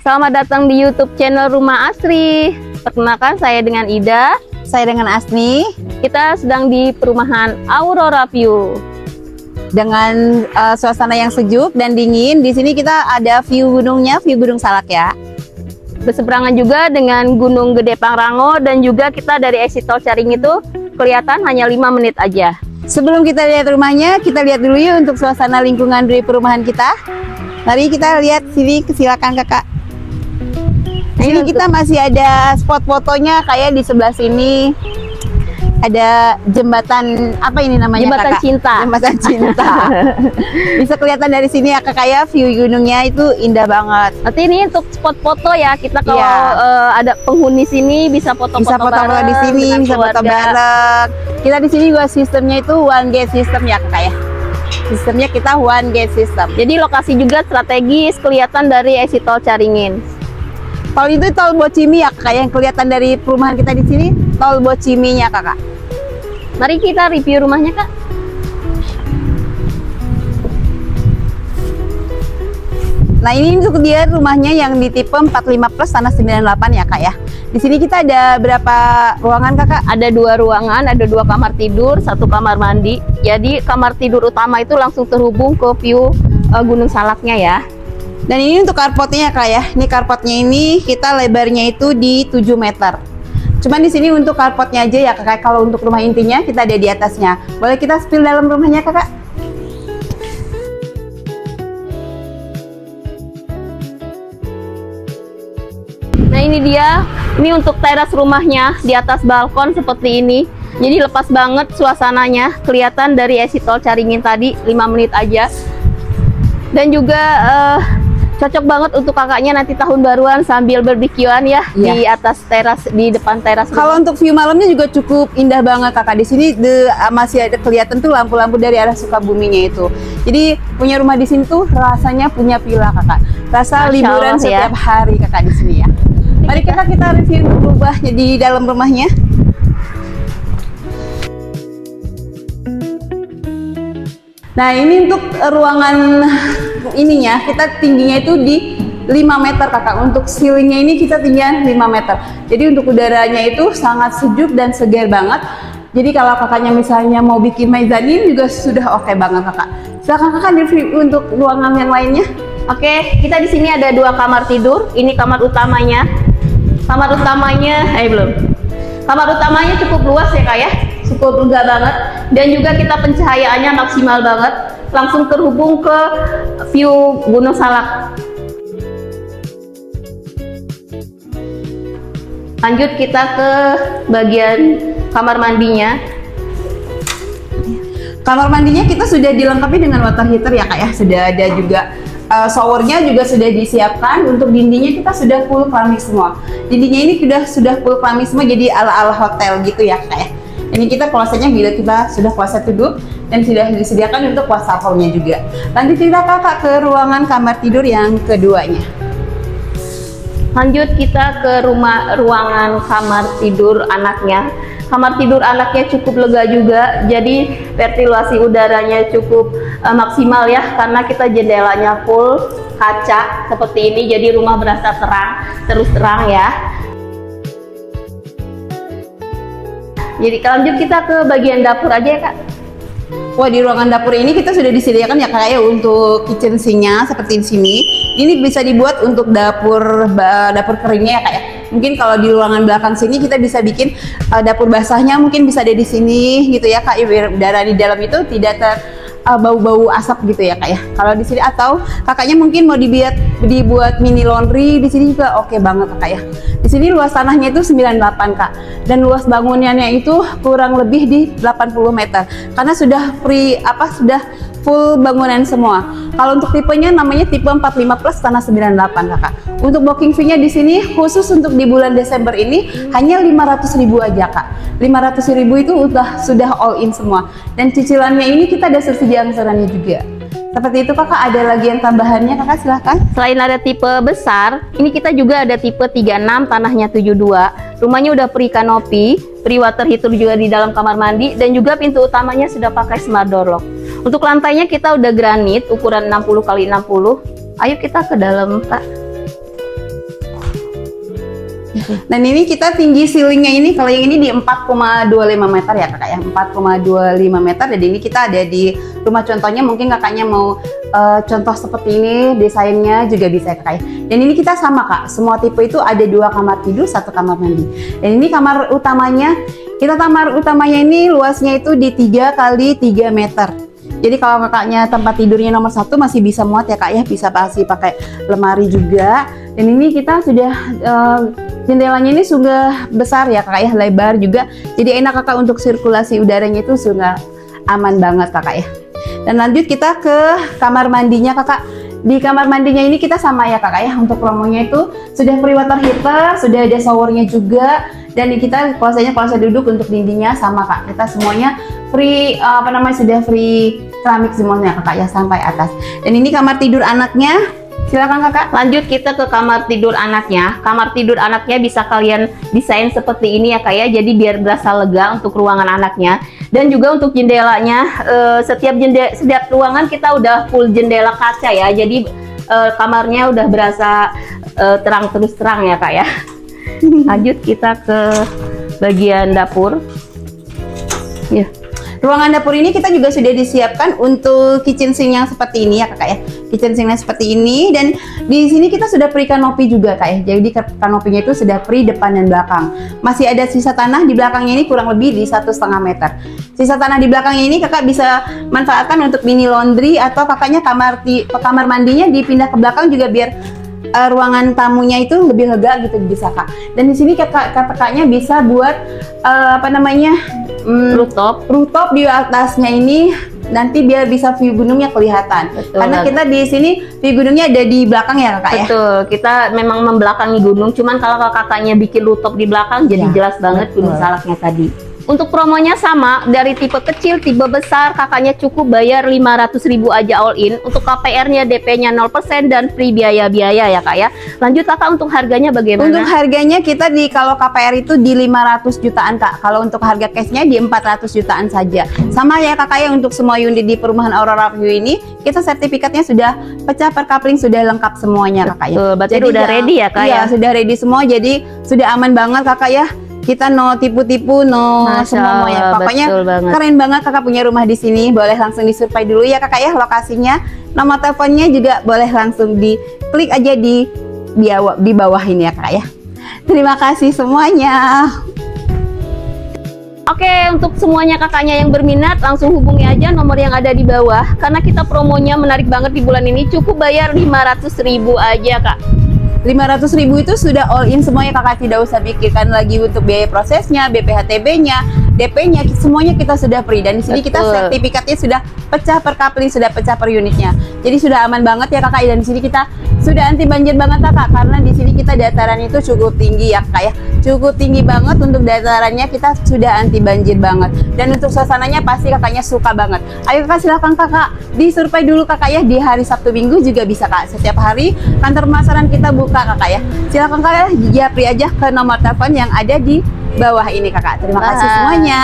Selamat datang di YouTube channel Rumah Asri. Perkenalkan, saya dengan Ida. Saya dengan Asni. Kita sedang di perumahan Aurora View. Dengan suasana yang sejuk dan dingin. Di sini kita ada view gunungnya, view Gunung Salak ya. Berseberangan juga dengan Gunung Gede Pangrango, dan juga kita dari exit tol Caringin itu kelihatan hanya 5 menit aja. Sebelum kita lihat rumahnya, kita lihat dulu yuk untuk suasana lingkungan dari perumahan kita. Mari kita lihat sini, silakan kakak. Ini kita masih ada spot fotonya, kayak di sebelah sini ada jembatan, apa ini namanya Jembatan kakak? Cinta. Jembatan Cinta. Bisa kelihatan dari sini ya kakak ya, view gunungnya itu indah banget. Nanti ini untuk spot foto ya, kita kalau Iya. ada penghuni sini bisa foto-foto Bisa foto-foto bareng di sini, dengan bisa foto keluarga. bareng. Kita di sini juga sistemnya itu one gate system ya kakak ya. Sistemnya kita one gate system. Jadi lokasi juga strategis, kelihatan dari exit tol Caringin. Tol itu tol Bocimi ya kakak, yang kelihatan dari perumahan kita di sini, tol Bociminya kakak. Mari kita review rumahnya, Kak. Nah ini untuk dia rumahnya yang di tipe 45 plus tanah 98 ya kak ya. Di sini kita ada berapa ruangan kakak? Ada 2 ruangan, ada 2 kamar tidur, 1 kamar mandi. Jadi kamar tidur utama itu langsung terhubung ke view Gunung Salaknya ya. Dan ini untuk carportnya ya kak ya. Ini carportnya ini kita lebarnya itu di 7 meter. Cuman di sini untuk carportnya aja ya kakak. Kalau untuk rumah intinya kita ada di atasnya. Boleh kita spill dalam rumahnya kakak? Nah ini dia, ini untuk teras rumahnya di atas balkon seperti ini. Jadi lepas banget suasananya, kelihatan dari exit tol Caringin tadi 5 menit aja. Dan juga cocok banget untuk kakaknya nanti tahun baruan sambil barbekyuan ya, Iya. di atas teras, di depan teras. Kalau untuk view malamnya juga cukup indah banget kakak. Di sini masih ada kelihatan tuh lampu-lampu dari arah Sukabuminya itu. Jadi punya rumah di sini tuh rasanya punya villa kakak. Rasa Masya liburan Allah, ya. setiap hari kakak di sini ya. Mari kita review untuk rumahnya di dalam rumahnya. Nah ini untuk ruangan ininya, kita tingginya itu di 5 meter kakak. Untuk ceilingnya ini kita tinggian 5 meter. Jadi untuk udaranya itu sangat sejuk dan segar banget. Jadi kalau kakaknya misalnya mau bikin mezanin juga sudah oke banget kakak. Silakan kakak review untuk ruangan yang lainnya. Oke, kita di sini ada 2 kamar tidur. Ini kamar utamanya. Kamar utamanya, belum. Kamar utamanya cukup luas ya kak ya, cukup lega banget. Dan juga kita pencahayaannya maksimal banget, langsung terhubung ke view Gunung Salak. Lanjut kita ke bagian kamar mandinya. Kamar mandinya kita sudah dilengkapi dengan water heater ya kak ya. Sudah ada juga showernya juga sudah disiapkan. Untuk dindingnya kita sudah full keramik semua. Dindingnya ini sudah full keramik semua, jadi ala-ala hotel gitu ya kak ya. Ini kita klosetnya bila kita sudah kloset duduk dan sudah disediakan untuk wastafelnya juga. Lanjut kita kakak ke ruangan kamar tidur yang keduanya. Lanjut kita ke ruangan kamar tidur anaknya. Kamar tidur anaknya cukup lega juga, jadi ventilasi udaranya cukup maksimal ya, karena kita jendelanya full kaca seperti ini, jadi rumah berasa terus terang ya. Jadi lanjut kita ke bagian dapur aja ya kak. Wah, di ruangan dapur ini kita sudah disediakan ya kak ya untuk kitchen sinknya seperti di sini. Ini bisa dibuat untuk dapur keringnya ya kak ya. Mungkin kalau di ruangan belakang sini kita bisa bikin dapur basahnya, mungkin bisa ada di sini gitu ya kak. Biar udara di dalam itu tidak bau-bau asap gitu ya kak ya. Kalau di sini, atau kakaknya mungkin mau dibuat mini laundry di sini juga oke banget kak ya. Di sini luas tanahnya itu 98 kak, dan luas bangunannya itu kurang lebih di 80 meter karena sudah sudah full bangunan semua. Kalau untuk tipenya namanya tipe 45 plus tanah 98 kakak. Untuk booking fee-nya di sini khusus untuk di bulan Desember ini hanya 500.000 aja kak. 500.000 itu sudah all in semua, dan cicilannya ini kita ada subsidi angsurannya juga. Seperti itu kakak. Ada lagi yang tambahannya kakak, silahkan. Selain ada tipe besar, ini kita juga ada tipe 36, tanahnya 72. Rumahnya udah free kanopi, free water heater juga di dalam kamar mandi, dan juga pintu utamanya sudah pakai smart door lock. Untuk lantainya kita udah granit ukuran 60 x 60. Ayo kita ke dalam kak. Dan ini kita tinggi ceilingnya ini, kalau yang ini di 4,25 meter ya kakak ya, 4,25 meter. Dan ini kita ada di rumah contohnya, mungkin kakaknya mau contoh seperti ini desainnya juga bisa kakak ya. Dan ini kita sama kak, semua tipe itu ada 2 kamar tidur, 1 kamar mandi. Dan ini kamar utamanya, kamar utamanya ini luasnya itu di 3 kali 3 meter. Jadi kalau kakaknya tempat tidurnya nomor 1 masih bisa muat ya kak ya, bisa pasti pakai lemari juga. Dan ini kita sudah jendelanya ini sudah besar ya kakak ya, lebar juga. Jadi enak kakak untuk sirkulasi udaranya itu sudah aman banget kakak ya. Dan lanjut kita ke kamar mandinya kakak. Di kamar mandinya ini kita sama ya kakak ya, untuk promonya itu sudah free water heater, sudah ada showernya juga. Dan kita klose duduk untuk dindingnya sama kak, kita semuanya free sudah free keramik semuanya kakak ya sampai atas. Dan ini kamar tidur anaknya, silakan kakak. Lanjut kita ke kamar tidur anaknya. Kamar tidur anaknya bisa kalian desain seperti ini ya kak ya, jadi biar berasa lega untuk ruangan anaknya. Dan juga untuk jendelanya, setiap ruangan kita udah full jendela kaca ya, jadi kamarnya udah berasa terang terus terang ya kak ya. Lanjut kita ke bagian dapur ya. Ruangan dapur ini kita juga sudah disiapkan untuk kitchen sink yang seperti ini ya kakak ya. Kitchen sinknya seperti ini, dan di sini kita sudah free kanopi juga kak ya. Jadi kanopinya itu sudah free depan dan belakang. Masih ada sisa tanah di belakangnya ini kurang lebih di 1,5 meter. Sisa tanah di belakangnya ini kakak bisa manfaatkan untuk mini laundry, atau kakaknya kamar mandinya dipindah ke belakang juga biar ruangan tamunya itu lebih lega gitu bisa kak. Dan di sini kakaknya bisa buat rooftop di atasnya ini nanti biar bisa view gunungnya kelihatan. Betul. Karena kita di sini view gunungnya ada di belakang ya kakak ya. Betul, kita memang membelakangi gunung. Cuman kalau kakaknya bikin rooftop di belakang jadi jelas banget betul. Gunung Salaknya tadi. Untuk promonya sama, dari tipe kecil, tipe besar, kakaknya cukup bayar 500.000 aja all in. Untuk KPR-nya DP-nya 0% dan free biaya-biaya ya kak ya. Lanjut kakak, untuk harganya bagaimana? Untuk harganya kita kalau KPR itu di 500 jutaan kak. Kalau untuk harga cashnya di 400 jutaan saja. Sama ya kakak ya, untuk semua unit di perumahan Aurora View ini kita sertifikatnya sudah pecah per coupling, sudah lengkap semuanya kakak ya. Betul, berarti jadi udah ready ya kak ya? Iya sudah ready semua, jadi sudah aman banget kakak ya. Kita no tipu-tipu, no semua ya. Pokoknya keren banget kakak punya rumah di sini. Boleh langsung disurvey dulu ya kakak ya lokasinya. Nomor teleponnya juga boleh langsung diklik aja di bawah ini ya kakak ya. Terima kasih semuanya. Oke, untuk semuanya kakaknya yang berminat langsung hubungi aja nomor yang ada di bawah. Karena kita promonya menarik banget di bulan ini, cukup bayar 500.000 aja kak. 500.000 itu sudah all in semuanya kakak, tidak usah pikirkan lagi untuk biaya prosesnya, BPHTB-nya, DP-nya, semuanya kita sudah free. Dan di sini kita sertifikatnya sudah pecah per coupling, sudah pecah per unitnya. Jadi sudah aman banget ya kakak. Dan di sini kita sudah anti banjir banget kakak, karena di sini kita dataran itu cukup tinggi ya kakak ya, cukup tinggi banget untuk datarannya, kita sudah anti banjir banget. Dan untuk suasananya pasti kakaknya suka banget. Ayo kakak silakan kakak disurvey dulu kakak ya, di hari Sabtu Minggu juga bisa kak. Setiap hari kantor pemasaran kita buka kakak ya. Silakan kakak japri aja ke nomor telepon yang ada di bawah ini kakak. Terima kasih semuanya.